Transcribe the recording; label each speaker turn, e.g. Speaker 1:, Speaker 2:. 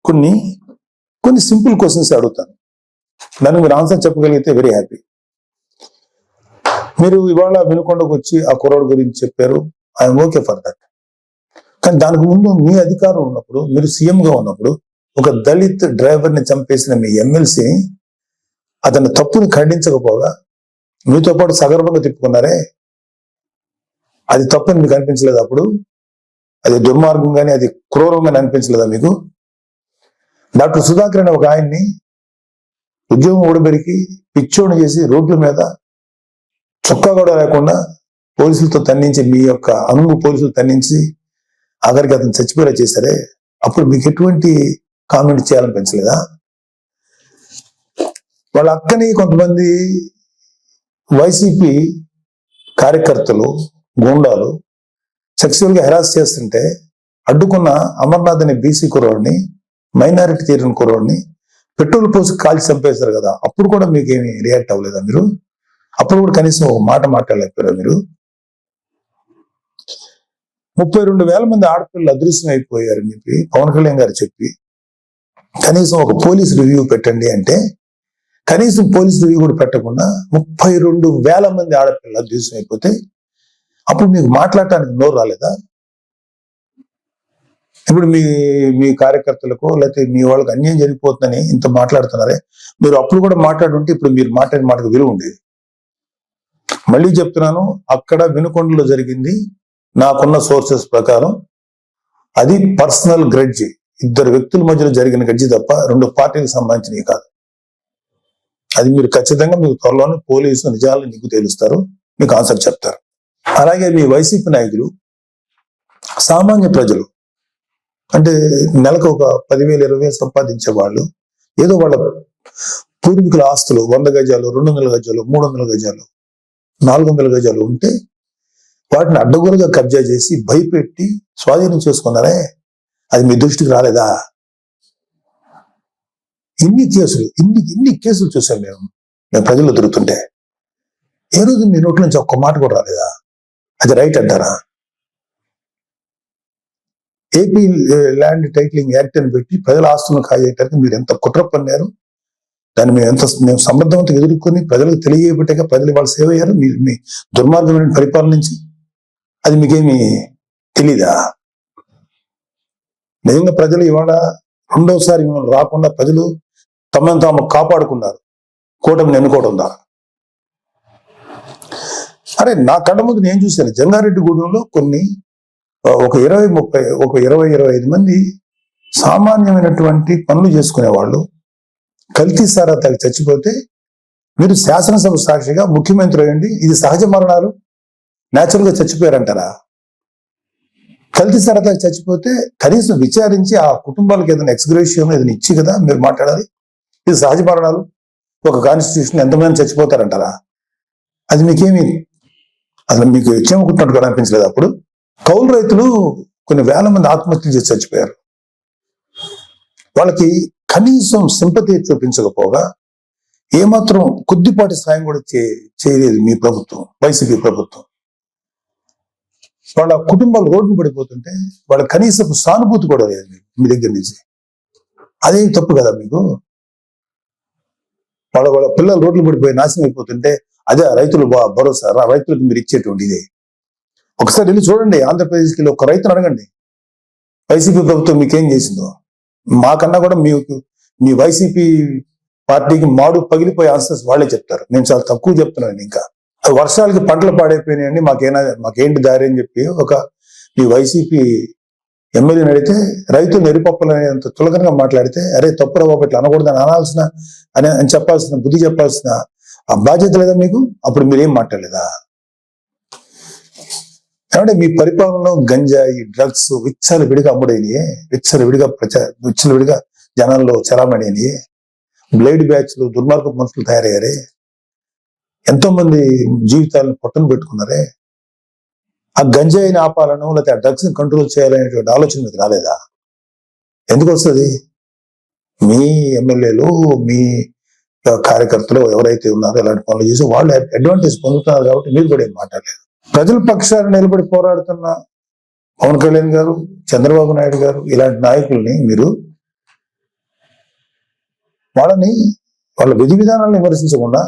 Speaker 1: కొన్ని కొన్ని simple questions అడుగుతాను, దానికి మీరు ఆన్సర్ చెప్పగలిగితే వెరీ హ్యాపీ. మీరు ఇవాళ వినుకొండకు వచ్చి ఆ కుర్రాడు గురించి చెప్పారు, ఐఎమ్ ఓకే ఫర్ దట్. కానీ దానికి ముందు మీ అధికారం ఉన్నప్పుడు, మీరు సీఎంగా ఉన్నప్పుడు ఒక దళిత్ డ్రైవర్ని చంపేసిన మీ ఎమ్మెల్సీ అతని తప్పుని ఖండించకపోగా మీతో పాటు సగర్వంగా తిప్పుకున్నారే, అది తప్పని మీకు అనిపించలేదు? అప్పుడు అది దుర్మార్గంగానే, అది క్రూరంగానే అనిపించలేదా మీకు? డాక్టర్ సుధాకర్ అనే ఒక ఆయన్ని ఉద్యోగం ఊడబెరికి పిచ్చోడు చేసి రోడ్ల మీద చొక్కా కూడా లేకుండా పోలీసులతో తన్నించి, మీ యొక్క అనుగు పోలీసులు తన్నించి ఆఖరికి అతను చచ్చిపోయేలా చేశారే, అప్పుడు మీకు ఎటువంటి కామెంట్ చేయాలనిపించలేదా? వాళ్ళ అక్కని కొంతమంది వైసీపీ కార్యకర్తలు, గూండాలు సెక్సువల్ గా హెరాస్ చేస్తుంటే అడ్డుకున్న అమర్నాథ్ అనే బీసీ కుర్రోడిని, మైనారిటీ తీరిన కుర్రోడిని పెట్రోల్ పోసి కాల్చి చంపేశారు కదా, అప్పుడు కూడా మీకేమి రియాక్ట్ అవ్వలేదా మీరు? అప్పుడు కూడా కనీసం ఒక మాట మాట్లాడలేకపోయారా మీరు? 32,000 మంది ఆడపిల్లలు అదృశ్యం అయిపోయారని చెప్పి పవన్ కళ్యాణ్ గారు చెప్పి కనీసం ఒక పోలీస్ రివ్యూ పెట్టండి అంటే, కనీసం పోలీస్ రివ్యూ కూడా పెట్టకుండా 32,000 మంది ఆడపిల్లలు అదృశ్యం అయిపోతే అప్పుడు మీకు మాట్లాడటానికి నోరు రాలేదా? ఇప్పుడు మీ కార్యకర్తలకు లేకపోతే మీ వాళ్ళకి అన్యాయం జరిగిపోతుందని ఇంత మాట్లాడుతున్నారే, మీరు అప్పుడు కూడా మాట్లాడుంటే ఇప్పుడు మీరు మాట్లాడిన మాటకు విలువ ఉండేది. మళ్ళీ చెప్తున్నాను, అక్కడ వినుకొండలో జరిగింది నాకున్న సోర్సెస్ ప్రకారం అది పర్సనల్ గ్రడ్జి, ఇద్దరు వ్యక్తుల మధ్యలో జరిగిన గడ్జి తప్ప రెండు పార్టీలకు సంబంధించినవి కాదు. అది మీరు ఖచ్చితంగా మీకు త్వరలోనే పోలీసు నిజాలు నీకు తెలుస్తారు, మీకు ఆన్సర్ చెప్తారు. అలాగే మీ వైసీపీ నాయకులు సామాన్య ప్రజలు అంటే నెలకు ఒక 10,000 20,000 సంపాదించే వాళ్ళు ఏదో వాళ్ళ పూర్వీకుల ఆస్తులు 100 గజాలు 200 గజాలు 300 గజాలు 400 గజాలు ఉంటే వాటిని అడ్డగోలుగా కబ్జా చేసి భయపెట్టి స్వాధీనం చేసుకున్నారే, అది మీ దృష్టికి రాలేదా? ఇన్ని కేసులు చూసాం మేము ప్రజల్లో తిరుగుతుంటే, ఏ రోజు మీ నోట్ల నుంచి ఒక్క మాట కూడా రాలేదా? అది రైట్ అంటారా? ఏపీ ల్యాండ్ టైటిలింగ్ యాక్ట్ అని పెట్టి ప్రజల ఆస్తులను కాజేయటానికి మీరు ఎంత కుట్ర పన్నారు, దాన్ని మేము సమర్థవంతంగా ఎదుర్కొని ప్రజలకు తెలియబట్టాక ప్రజలు వాళ్ళు సేవ అయ్యారు మీ దుర్మార్గమైన పరిపాలన నుంచి. అది మీకేమి తెలీదా? నిజంగా ప్రజలు ఇవాళ రెండోసారి మిమ్మల్ని రాకుండా ప్రజలు తమను తాము కాపాడుకున్నారు కూటమిని ఎన్నుకోవడం ద్వారా. అరే నా కళ్ళ ముందు నేను చూశాను, జంగారెడ్డిగూడెంలో కొన్ని ఒక 20-25 మంది సామాన్యమైనటువంటి పనులు చేసుకునేవాళ్ళు కల్తీ సారా తాగి చచ్చిపోతే మీరు శాసనసభ సాక్షిగా ముఖ్యమంత్రి అయ్యండి ఇది సహజ మరణాలు న్యాచురల్ గా చచ్చిపోయారంటారా? కల్తీ సారా తాగి చచ్చిపోతే కనీసం విచారించి ఆ కుటుంబాలకు ఏదైనా ఎక్స్గ్రేషియం ఏదైనా ఇచ్చి కదా మీరు మాట్లాడాలి. ఇది సహజ మరణాలు, ఒక కాన్స్టిట్యూషన్ ఎంతమంది చచ్చిపోతారంటారా? అది మీకేమి అసలు మీకు చెమకుట్టినట్టు కూడా అనిపించలేదు? అప్పుడు కౌలు రైతులు కొన్ని వేల మంది ఆత్మహత్యలు చేసి చచ్చిపోయారు. వాళ్ళకి కనీసం సింపతి చూపించకపోగా ఏమాత్రం కొద్దిపాటి సాయం కూడా చేయలేదు మీ ప్రభుత్వం, వైసీపీ ప్రభుత్వం. వాళ్ళ కుటుంబాలు రోడ్డు పడిపోతుంటే వాళ్ళ కనీసం సానుభూతి కూడా లేదు మీ దగ్గర నుంచి. అదే తప్పు కదా మీకు? వాళ్ళ పిల్లలు రోడ్లు పడిపోయి నాశనం అయిపోతుంటే అదే రైతులు భరోసా, రైతులకు మీరు ఇచ్చేటువంటి ఇదే. ఒకసారి వెళ్ళి చూడండి, ఆంధ్రప్రదేశ్కి ఒక రైతును అడగండి వైసీపీ ప్రభుత్వం మీకేం చేసిందో. మాకన్నా కూడా మీ వైసీపీ పార్టీకి మాడు పగిలిపోయే ఆన్సర్స్ వాళ్ళే చెప్తారు. నేను చాలా తక్కువ చెప్తున్నాను. ఇంకా వర్షాలకి పంటలు పాడైపోయినాయండి, మాకేంటి దారి అని చెప్పి ఒక మీ వైసీపీ ఎమ్మెల్యేని అడిగితే రైతులు ఎరిపప్పులు అనేంత తులకనగా మాట్లాడితే అరే తప్పురా బాబు ఇట్లా అనకూడదని అని చెప్పాల్సిన బుద్ధి చెప్పాల్సిన ఆ బాధ్యత లేదా మీకు? అప్పుడు మీరేం మాట్లాడలేదా? ఏమంటే మీ పరిపాలనలో గంజాయి డ్రగ్స్ విచ్చలవిడిగా అమ్ముడైనయే, విచ్చలవిడిగా జనాల్లో చలామణియనియే, బ్లేడ్ బ్యాచ్లు దుర్మార్గ మనుషులు తయారయ్యారే, ఎంతో మంది జీవితాలను పొట్టను పెట్టుకున్నారే. ఆ గంజాయిని ఆపాలను లేకపోతే ఆ డ్రగ్స్ ని కంట్రోల్ చేయాలనేటువంటి ఆలోచన మీకు రాలేదా? ఎందుకు వస్తుంది? మీ ఎమ్మెల్యేలు మీ కార్యకర్తలు ఎవరైతే ఉన్నారో ఇలాంటి పనులు చేసి వాళ్ళు అడ్వాంటేజ్ పొందుతున్నారు కాబట్టి మీరు కూడా ఏం మాట్లాడలేదు. ప్రజల పక్షాన్ని నిలబడి పోరాడుతున్న పవన్ కళ్యాణ్ గారు, చంద్రబాబు నాయుడు గారు ఇలాంటి నాయకుల్ని మీరు వాళ్ళ విధి విధానాలను విమర్శించకుండా